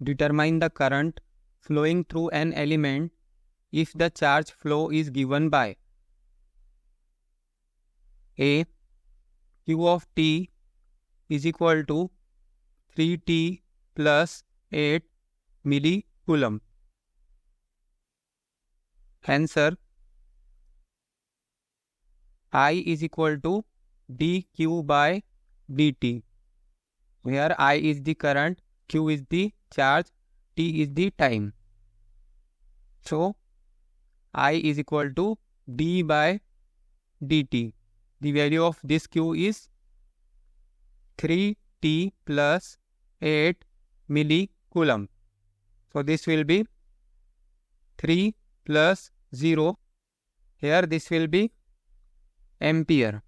Determine the current flowing through an element if the charge flow is given by A. Q of t is equal to 3t plus 8 millicoulomb. Answer: I is equal to dq by dt, where I is the current, q is the charge, t is the time. So I is equal to d by dt. The value of this q is 3t plus 8 millicoulomb. So this will be 3 plus 0. Here this will be ampere,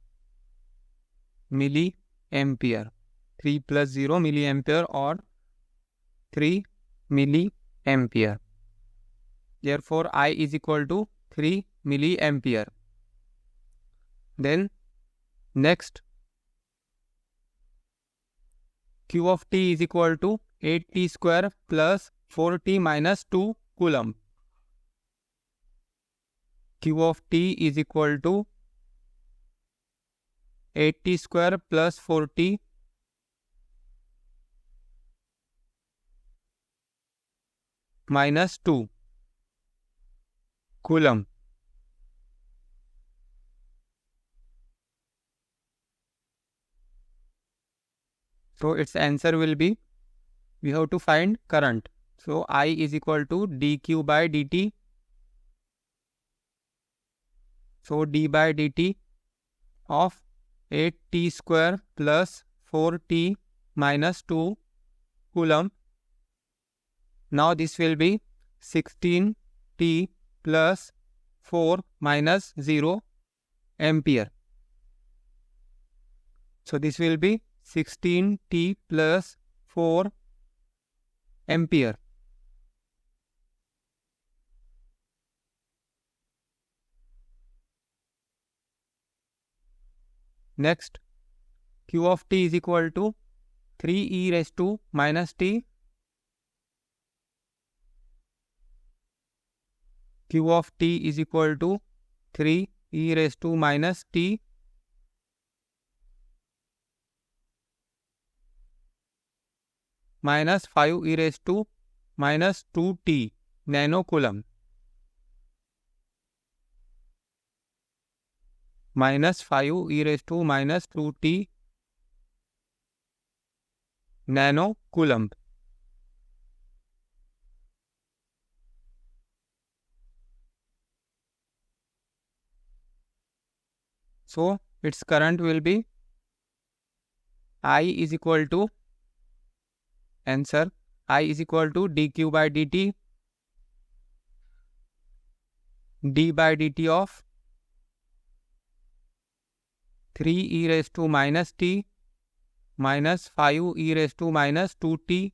milliampere. 3 plus 0 milliampere or 3 milliampere. Therefore, I is equal to 3 milliampere. Then next, Q of t is equal to 8t square plus 4t minus 2 coulomb. Q of t is equal to 8t square plus 4t minus 2 coulomb. So its answer will be, we have to find current. So I is equal to dq by dt. So d by dt of 8t square plus 4t minus 2 coulomb. Now this will be 16t plus 4 minus 0 ampere. So this will be 16t plus 4 ampere. Next, Q of t is equal to 3e raised to minus t. Q of t is equal to 3e raised to minus t minus 5e raised to minus 2t nanocoulomb. Minus 5e raised to minus 2t nanocoulomb. So its current will be, I is equal to, answer, I is equal to dq by dt, d by dt of 3e raised to minus t minus 5e raised to minus 2t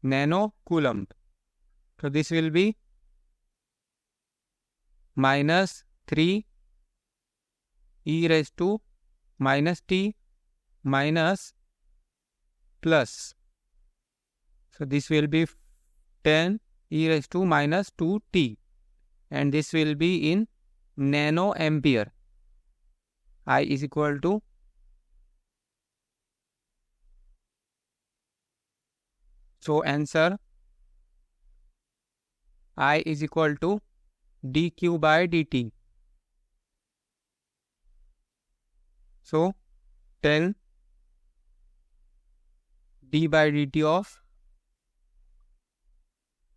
nanocoulomb. So this will be minus 3 e raised to minus t minus plus. So this will be 10 e raised to minus 2t, and this will be in nanoampere. I is equal to, so answer, I is equal to dq by dt. So 10 d by dt of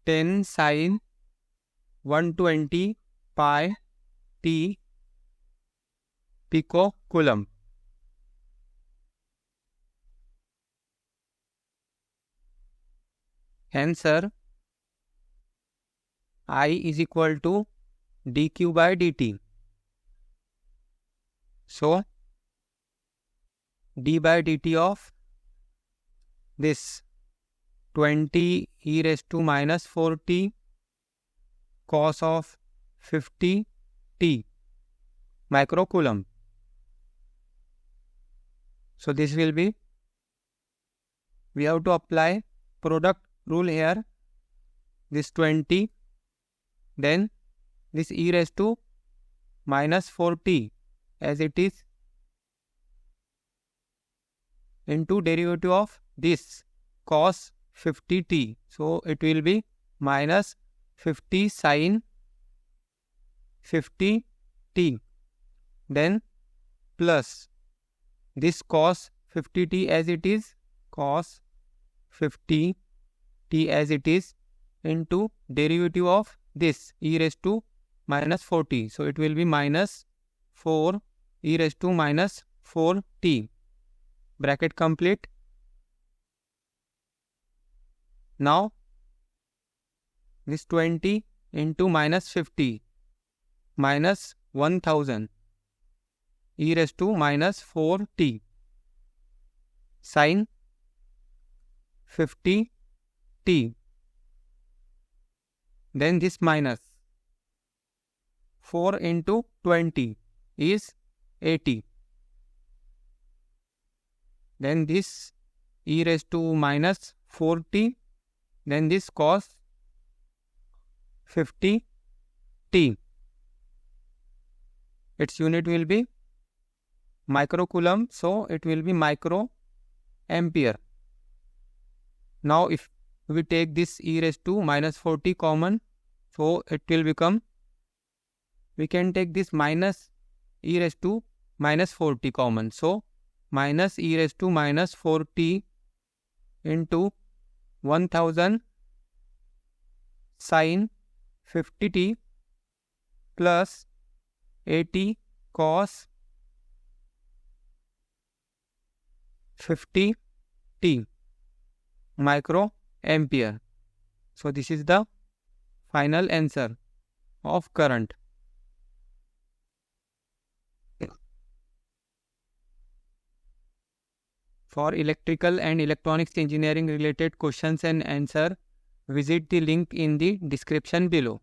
10 sin 120 pi t picocoulomb. Answer, I is equal to dq by dt. So d by dt of this 20 e raised to minus 4t cos of 50 t microcoulomb. So this will be, we have to apply product rule here, this 20, then this e raised to minus 4t as it is into derivative of this cos 50t. So it will be minus 50 sin 50t, then plus this cos 50t as it is, cos 50t as it is, into derivative of this e raised to minus 4t. So it will be minus 4 e raised to minus 4t. Bracket complete. Now this 20 into minus 50 minus 1000 e raised to minus 4t sin 50t, then this minus 4 into 20 is 80, then this e raised to minus 4t, then this cos 50t. Its unit will be microcoulomb, so it will be microampere. Now if we take this e raised to minus 4t common, so it will become, we can take this minus e raised to minus 4t common. So minus e raised to minus 4t into 1000 sin 50t plus 80 cos 50t microampere. So this is the final answer of current. For electrical and electronics engineering related questions and answer, visit the link in the description below.